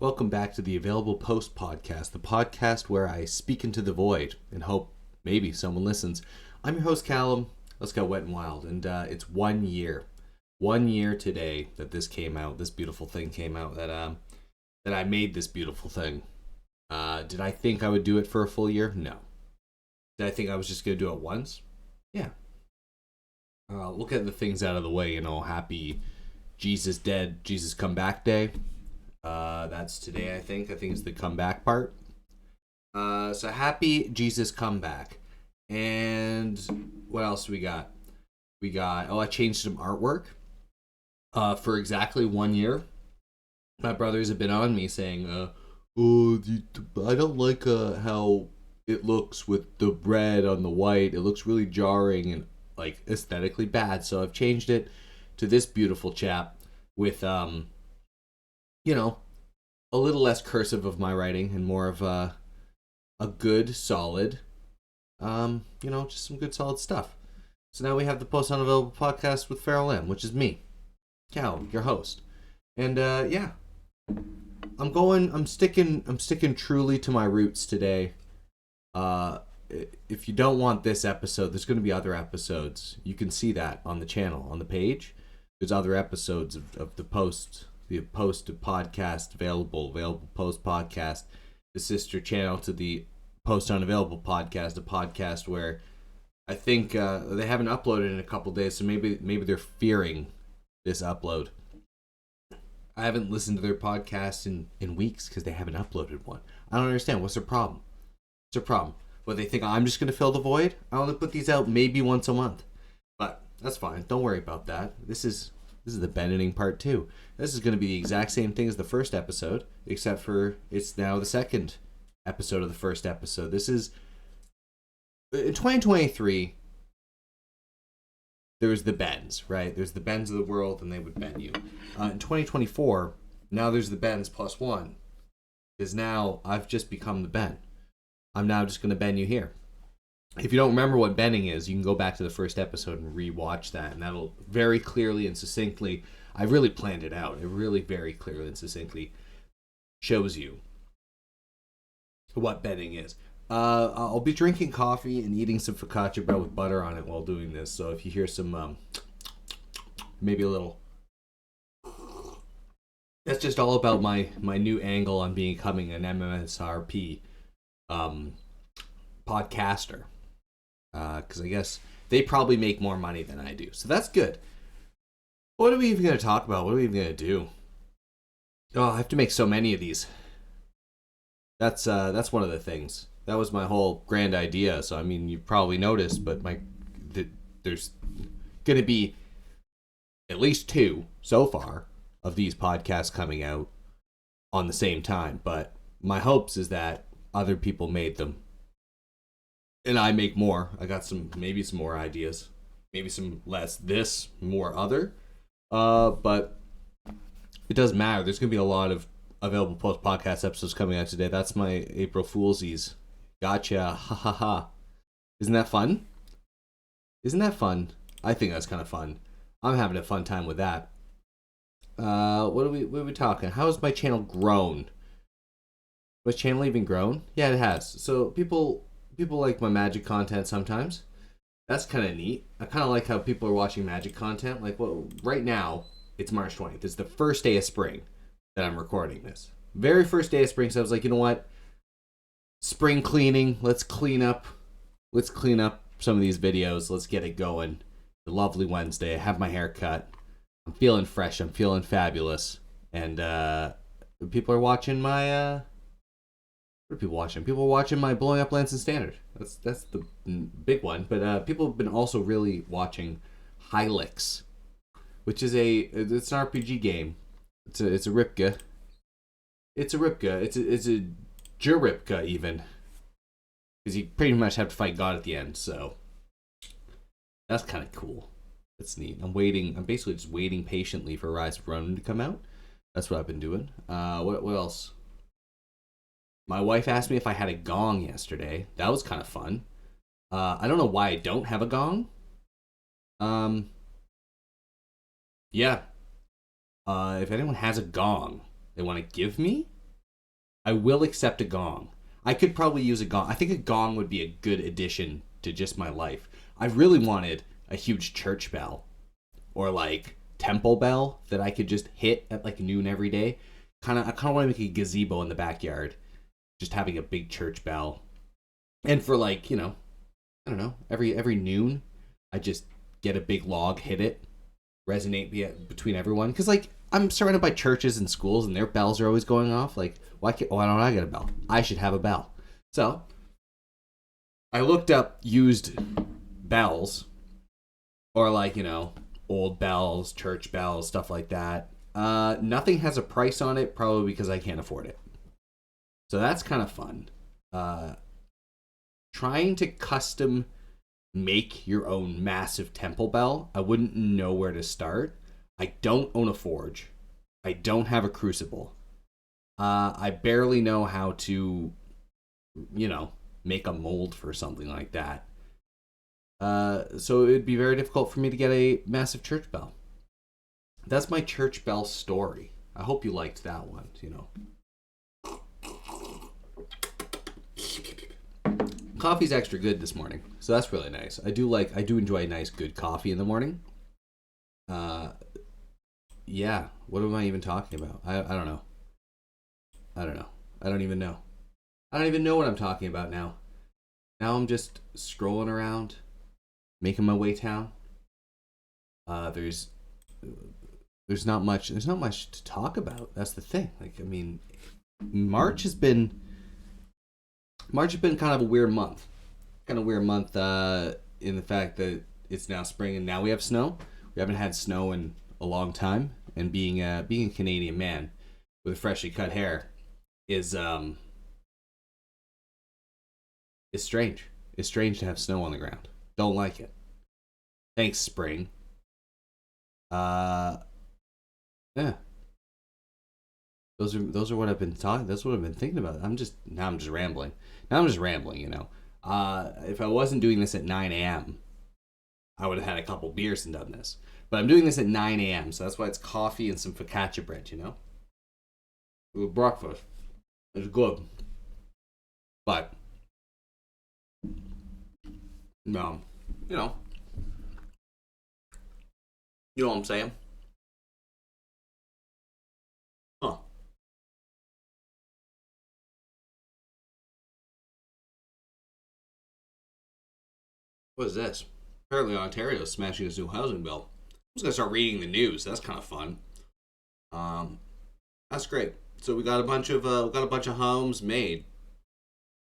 Welcome back to the Available Post podcast, the podcast where I speak into the void and hope maybe someone listens. I'm your host, Callum. Let's go wet and wild. And it's 1 year. 1 year today that this came out, this beautiful thing came out, that I made this beautiful thing. Did I think I would do it for a full year? No. Did I think I was just going to do it once? Yeah. We'll get the things out of the way, happy Jesus dead, Jesus come back day. That's today, I think. I think it's the comeback part. So happy Jesus comeback. And what else we got? I changed some artwork. For exactly 1 year. My brothers have been on me saying, I don't like how it looks with the red on the white. It looks really jarring and like aesthetically bad. So I've changed it to this beautiful chap with a little less cursive of my writing and more of a good, solid, just some good, solid stuff. So now we have the Post Unavailable podcast with Ferallam, which is me, Cal, your host. And I'm sticking truly to my roots today. If you don't want this episode, there's going to be other episodes. You can see that on the channel, on the page. There's other episodes of the post podcast available post podcast, the sister channel to the Post Unavailable podcast, a podcast where I think they haven't uploaded in a couple days, so maybe they're fearing this upload. I haven't listened to their podcast in weeks because they haven't uploaded one. I don't understand. What's their problem? Well, they think I'm just going to fill the void? I only put these out maybe once a month. But that's fine. Don't worry about that. This is the Ben-ing part 2. This is going to be the exact same thing as the first episode, except for it's now the second episode of the first episode. This is... In 2023, there was the Bens, right? There's the Bens of the world, and they would Ben you. In 2024, now there's the Bens plus one. Because now I've just become the Ben. I'm now just going to Ben you here. If you don't remember what benning is, you can go back to the first episode and rewatch that, and that'll very clearly and succinctly, I really planned it out. It really very clearly and succinctly shows you what benning is. I'll be drinking coffee and eating some focaccia bread with butter on it while doing this, so if you hear some, maybe a little... That's just all about my new angle on becoming an MMSRP podcaster. Because I guess they probably make more money than I do. So that's good. What are we even going to talk about? What are we even going to do? Oh, I have to make so many of these. That's one of the things. That was my whole grand idea. So, I mean, you probably noticed, but there's going to be at least 2 so far of these podcasts coming out on the same time. But my hopes is that other people made them. And I make more. I got maybe some more ideas. Maybe some less this, more other. But it doesn't matter. There's going to be a lot of available post-podcast episodes coming out today. That's my April Foolsies. Gotcha. Ha ha ha. Isn't that fun? I think that's kind of fun. I'm having a fun time with that. What are we talking? How has my channel grown? Was channel even grown? Yeah, it has. So people like my magic content sometimes. That's kind of neat. I kind of like how people are watching magic content. Like, well, right now, it's March 20th. It's the first day of spring that I'm recording this. Very first day of spring, so I was like, you know what? Spring cleaning. Let's clean up some of these videos. Let's get it going. The lovely Wednesday. I have my hair cut. I'm feeling fresh. I'm feeling fabulous. And people are watching my... What are people watching? People are watching my Blowing Up Lansing Standard. That's the big one. But people have been also really watching Hylix, which is it's an RPG game. It's a Ripka. It's a Ripka. It's a Juripka even, because you pretty much have to fight God at the end. So that's kind of cool. That's neat. I'm basically just waiting patiently for Rise of Ronin to come out. That's what I've been doing. What else? My wife asked me if I had a gong yesterday. That was kind of fun. I don't know why I don't have a gong. Yeah. If anyone has a gong they want to give me, I will accept a gong. I could probably use a gong. I think a gong would be a good addition to just my life. I really wanted a huge church bell or like temple bell that I could just hit at like noon every day. I kind of want to make a gazebo in the backyard, just having a big church bell. And for like, I don't know, every noon, I just get a big log, hit it, resonate between everyone. Because like I'm surrounded by churches and schools, and their bells are always going off. Like, why don't I get a bell? I should have a bell. So I looked up used bells, or like old bells, church bells, stuff like that. Nothing has a price on it, probably because I can't afford it. So that's kind of fun. Trying to custom make your own massive temple bell, I wouldn't know where to start. I don't own a forge. I don't have a crucible. I barely know how to, make a mold for something like that. So it would be very difficult for me to get a massive church bell. That's my church bell story. I hope you liked that one, Coffee's extra good this morning, so that's really nice. I do enjoy a nice good coffee in the morning. Yeah, what am I even talking about? I don't know. I don't even know. I don't even know what I'm talking about now. Now I'm just scrolling around, making my way down. There's not much to talk about. That's the thing. Like, I mean, March has been kind of a weird month. In the fact that it's now spring and now we have snow. We haven't had snow in a long time, and being a Canadian man with freshly cut hair is strange. It's strange to have snow on the ground. Don't like it. Thanks, spring. Yeah. Those are what I've been talking. That's what I've been thinking about. I'm just rambling. If I wasn't doing this at 9 a.m., I would have had a couple beers and done this. But I'm doing this at 9 a.m., so that's why it's coffee and some focaccia bread. With breakfast. It's good. But no, you know what I'm saying? Huh. What is this? Apparently Ontario is smashing its new housing bill. I'm just gonna start reading the news. That's kind of fun. Um, that's great. So we got a bunch of homes made,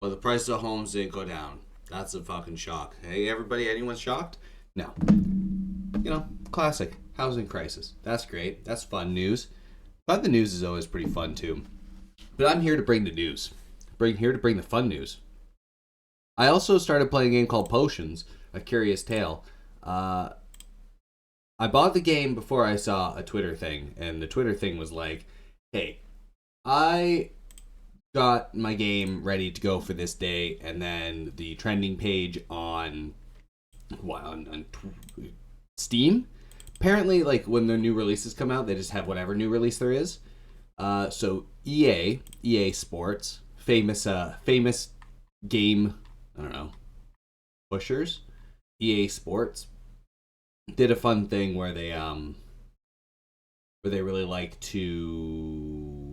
but the price of homes didn't go down. That's a fucking shock. Hey, everybody, anyone shocked? No. Classic housing crisis. That's great. That's fun news. But the news is always pretty fun too. But I'm here to bring the news. Here to bring the fun news. I also started playing a game called Potions, A Curious Tale. I bought the game before I saw a Twitter thing, and the Twitter thing was like, hey, I got my game ready to go for this day, and then the trending page on Steam, apparently, like, when their new releases come out, they just have whatever new release there is. So EA Sports, famous game, I don't know, pushers, EA Sports, did a fun thing where they really like to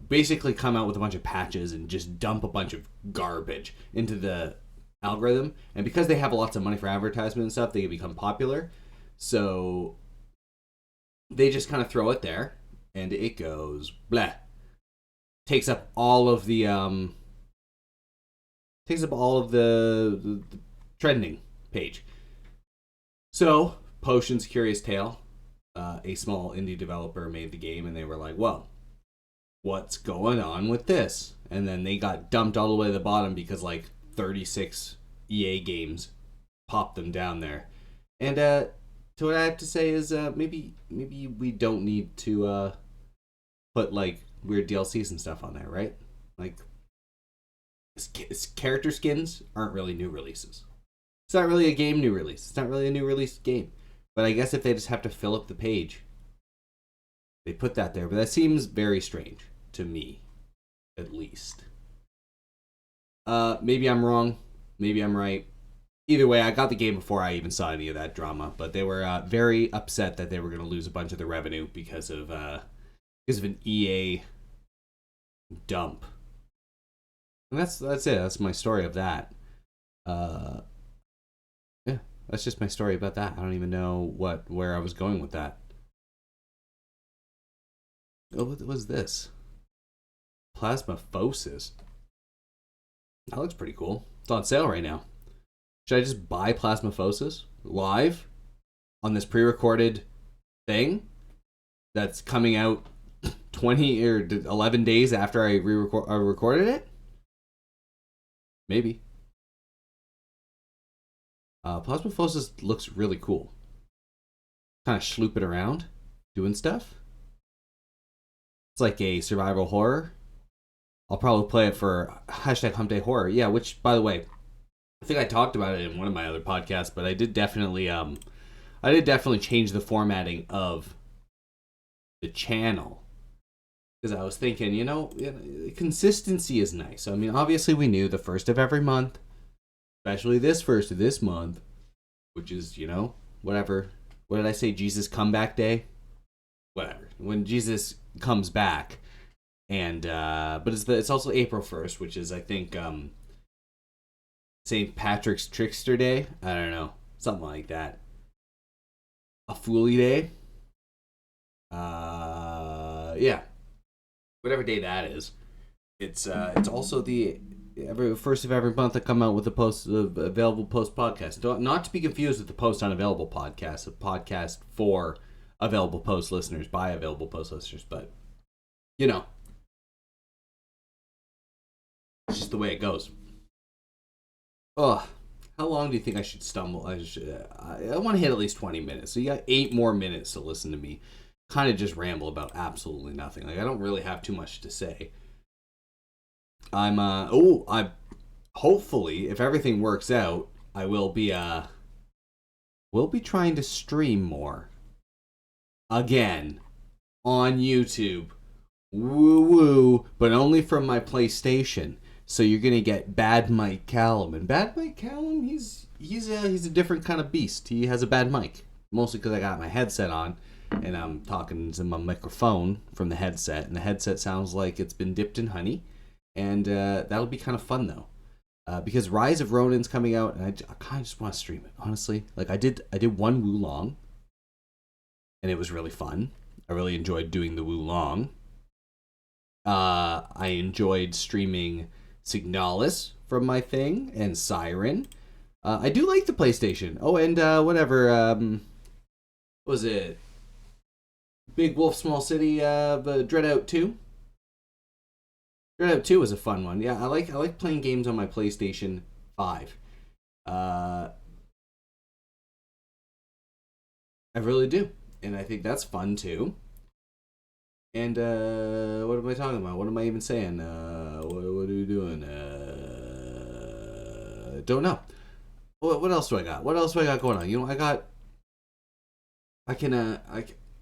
basically come out with a bunch of patches and just dump a bunch of garbage into the algorithm. And because they have lots of money for advertisement and stuff, they can become popular. So they just kind of throw it there, and it goes blah. Takes up all of the trending page. So Potions Curious Tale, a small indie developer made the game, and they were like, "Well, what's going on with this?" And then they got dumped all the way to the bottom because like 36 EA games popped them down there. And so what I have to say is maybe we don't need to put like weird DLCs and stuff on there, right? Like character skins aren't really new releases. It's not really a game new release. It's not really a new release game. But I guess if they just have to fill up the page, they put that there. But that seems very strange to me, at least. Maybe I'm wrong. Maybe I'm right. Either way, I got the game before I even saw any of that drama, but they were very upset that they were going to lose a bunch of the revenue because of an EA dump. And that's it. That's my story of that. Yeah, that's just my story about that. I don't even know where I was going with that. Oh, what was this? Plasmaphosis. That looks pretty cool. It's on sale right now. Should I just buy Plasmaphosis live on this pre-recorded thing that's coming out 20 or 11 days after I recorded it? Maybe. Plasmaphosis looks really cool. Kind of slooping around, doing stuff. It's like a survival horror. I'll probably play it for #HumpDayHorror. Yeah, which, by the way, I think I talked about it in one of my other podcasts, but I did definitely change the formatting of the channel. Because I was thinking, consistency is nice. I mean, obviously we knew the first of every month, especially this first of this month, which is, whatever. What did I say? Jesus Comeback Day? Whatever. When Jesus comes back. And but it's also April 1st, which is, I think, St. Patrick's Trickster Day. I don't know, something like that. A Foolie Day. Yeah, whatever day that is. It's also the first of every month I come out with a available post podcast. Not to be confused with the post unavailable podcast, a podcast for available post listeners by available post listeners, but it's just the way it goes. Oh, how long do you think I should stumble? I want to hit at least 20 minutes. So you got 8 more minutes to listen to me kind of just ramble about absolutely nothing. Like, I don't really have too much to say. I hopefully, if everything works out, I will be trying to stream more again on YouTube. Woo woo, but only from my PlayStation. So you're gonna get Bad Mike Callum, and Bad Mike Callum, he's a different kind of beast. He has a bad mic, mostly because I got my headset on, and I'm talking to my microphone from the headset, and the headset sounds like it's been dipped in honey, and that'll be kind of fun though, because Rise of Ronin's coming out, and I kind of just want to stream it, honestly. Like I did one Wulong, and it was really fun. I really enjoyed doing the Wulong. I enjoyed streaming Signalis from my thing and Siren. I do like the PlayStation. Oh, and whatever. What was it? Big Wolf Small City. Dreadout 2. Dreadout 2 was a fun one. Yeah, I like playing games on my PlayStation 5. I really do, and I think that's fun too. And what am I talking about? What am I even saying? What are we doing? Don't know. What else do I got? What else do I got going on?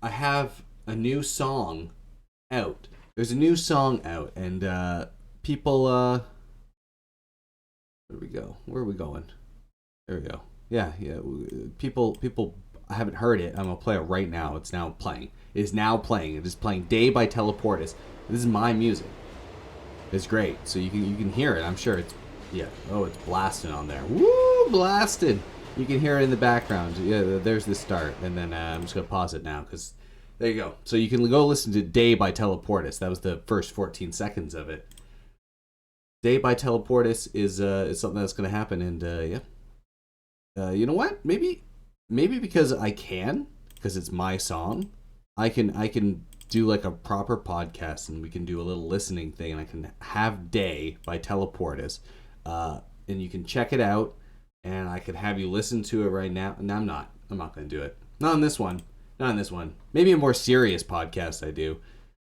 I have a new song out. There's a new song out, and people. Where do we go? Where are we going? There we go. Yeah. People. I haven't heard it. I'm gonna play it right now. It's now playing. It is now playing. It is playing Day by Teleportis. This is my music. It's great. So you can hear it. I'm sure it's it's blasting on there. Woo, blasted. You can hear it in the background. Yeah, there's the start, and then I'm just gonna pause it now because there you go. So you can go listen to Day by Teleportis. That was the first 14 seconds of it. Day by Teleportis is something that's gonna happen, and you know what? Maybe because because it's my song. I can do like a proper podcast, and we can do a little listening thing, and I can have Day by Teleportis, and you can check it out, and I could have you listen to it right now. No, I'm not going to do it. Not on this one. Maybe a more serious podcast I do,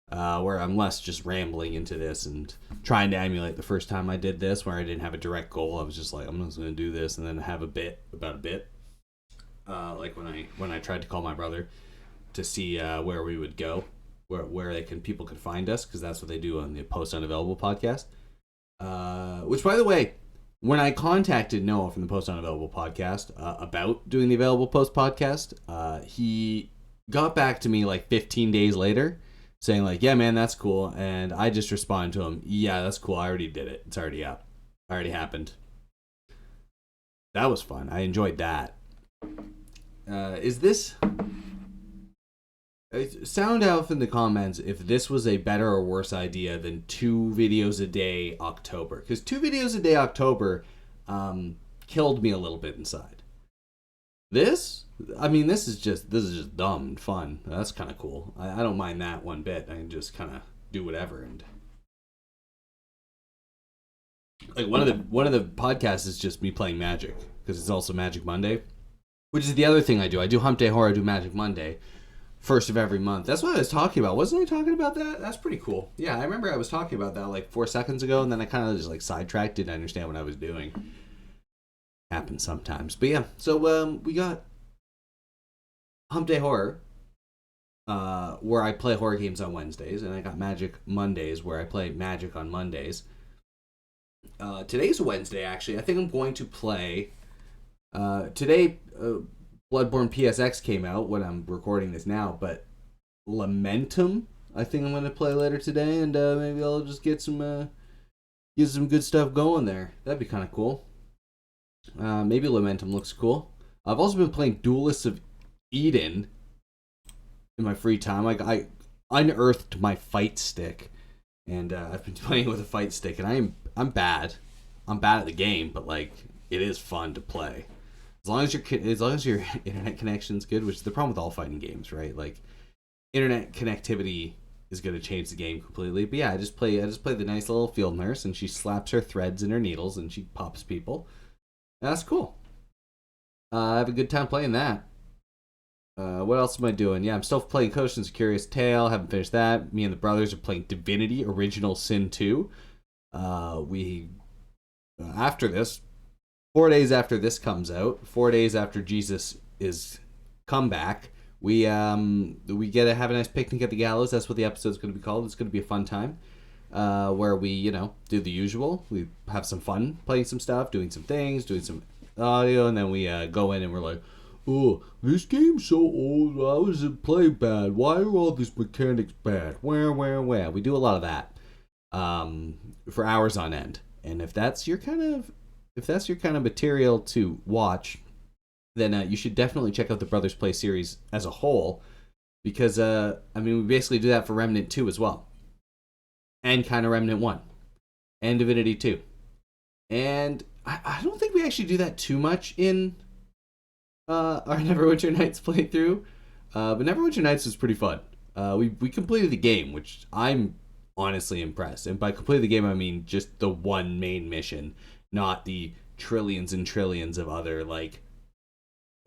where I'm less just rambling into this and trying to emulate the first time I did this, where I didn't have a direct goal. I was just like, I'm just going to do this, and then have a bit about a bit. Like when I tried to call my brother to see where we would go. where people can find us, because that's what they do on the Post Unavailable podcast. Which, by the way, when I contacted Noah from the Post Unavailable podcast about doing the Available Post podcast, he got back to me like 15 days later saying like, yeah, man, that's cool. And I just responded to him, yeah, that's cool. I already did it. It's already up. Already happened. That was fun. I enjoyed that. Is this... Sound out in the comments if this was a better or worse idea than 2 videos a day October. Because 2 videos a day October killed me a little bit inside. This is just dumb and fun. That's kind of cool. I don't mind that one bit. I can just kind of do whatever. And like one of the podcasts is just me playing Magic, because it's also Magic Monday, which is the other thing I do. I do Hump Day Horror. I do Magic Monday. First of every month. That's what I was talking about. Wasn't I talking about that? That's pretty cool. Yeah, I remember I was talking about that like 4 seconds ago, and then I kind of just like sidetracked, didn't understand what I was doing. Happens sometimes. But yeah, so we got Hump Day Horror, where I play horror games on Wednesdays, and I got Magic Mondays, where I play Magic on Mondays. Today's Wednesday, actually. I think I'm going to play... today... Bloodborne PSX came out when I'm recording this now, but Lamentum I think I'm going to play later today, and maybe I'll just get some good stuff going there. That'd be kind of cool. Maybe Lamentum looks cool. I've also been playing Duelists of Eden in my free time. Like, I unearthed my fight stick, and I've been playing with a fight stick, and I'm bad. I'm bad at the game, but like it is fun to play. As long as your internet connection's good, which is the problem with all fighting games, right? Like, internet connectivity is going to change the game completely. But yeah, I just play the nice little field nurse, and she slaps her threads and her needles, and she pops people. And that's cool. I have a good time playing that. What else am I doing? Yeah, I'm still playing Koshin's Curious Tale. Haven't finished that. Me and the brothers are playing Divinity Original Sin 2. After this, 4 days after this comes out, 4 days after Jesus is come back, we get to have a nice picnic at the gallows. That's what the episode's going to be called. It's going to be a fun time, where we do the usual. We have some fun playing some stuff, doing some things, doing some audio, and then we go in and we're like, oh, this game's so old. How does it play bad? Why are all these mechanics bad? Where? We do a lot of that for hours on end. And if that's your kind of material to watch, then you should definitely check out the Brothers Play series as a whole, because we basically do that for Remnant 2 as well, and kind of Remnant 1, and Divinity 2, and I don't think we actually do that too much in our Neverwinter Nights playthrough, but Neverwinter Nights was pretty fun. We completed the game, which I'm honestly impressed, and by completed the game I mean just the one main mission, not the trillions and trillions of other like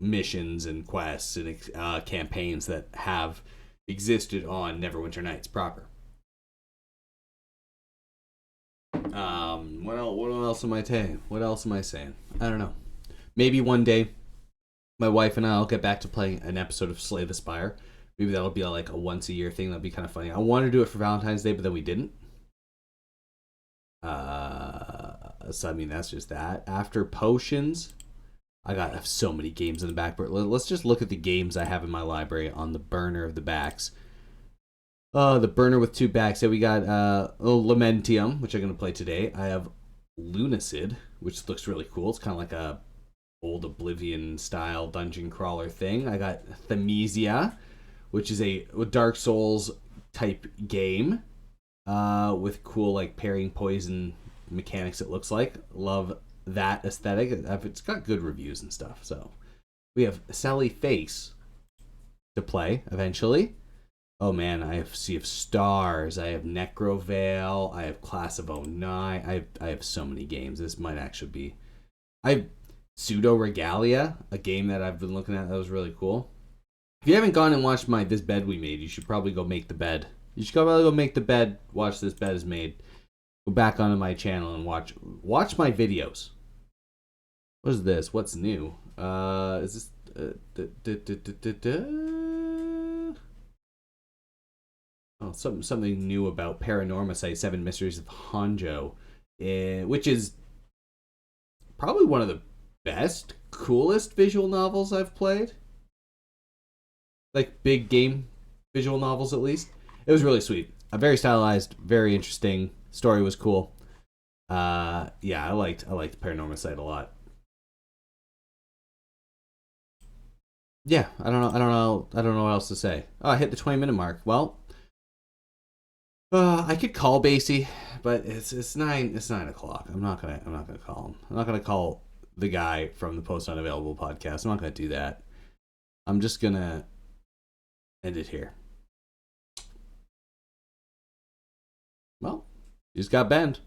missions and quests and campaigns that have existed on Neverwinter Nights proper. What else am I saying? What else am I saying? I don't know. Maybe one day my wife and I'll get back to playing an episode of Slay the Spire. Maybe that'll be like a once a year thing. That'd be kind of funny. I wanted to do it for Valentine's Day, but then we didn't. So I mean, that's just that. After Potions, I have so many games in the back. But let's just look at the games I have in my library on the burner of the backs. The burner with 2 backs. So we got Lamentium, which I'm going to play today. I have Lunacid, which looks really cool. It's kind of like a old Oblivion style dungeon crawler thing. I got Thymesia, which is a Dark Souls type game with cool like parrying poison mechanics. It looks like. Love that aesthetic. It's got good reviews and stuff. So we have Sally Face to play eventually. Oh man, I have Sea of Stars, I have Necrovale, I have Class of '09. I have so many games. This might actually be... I have Pseudo Regalia, a game that I've been looking at that was really cool. If you haven't gone and watched my This Bed We Made, you should probably go make the bed. You should probably go make the bed, watch This Bed Is Made. Go back onto my channel and watch my videos. What is this? What's new? Is this... Oh, something new about Paranormacite: Seven Mysteries of Hanjo, which is probably one of the best, coolest visual novels I've played. Like big game visual novels, at least. It was really sweet. Very stylized, very interesting. Story was cool. Yeah, I liked Paranormacite a lot. Yeah, I don't know what else to say. Oh, I hit the 20-minute mark. Well, I could call Basie, but it's 9 o'clock. I'm not gonna call him. I'm not gonna call the guy from the Post Unavailable podcast. I'm not gonna do that. I'm just gonna end it here. Well, you just got banned.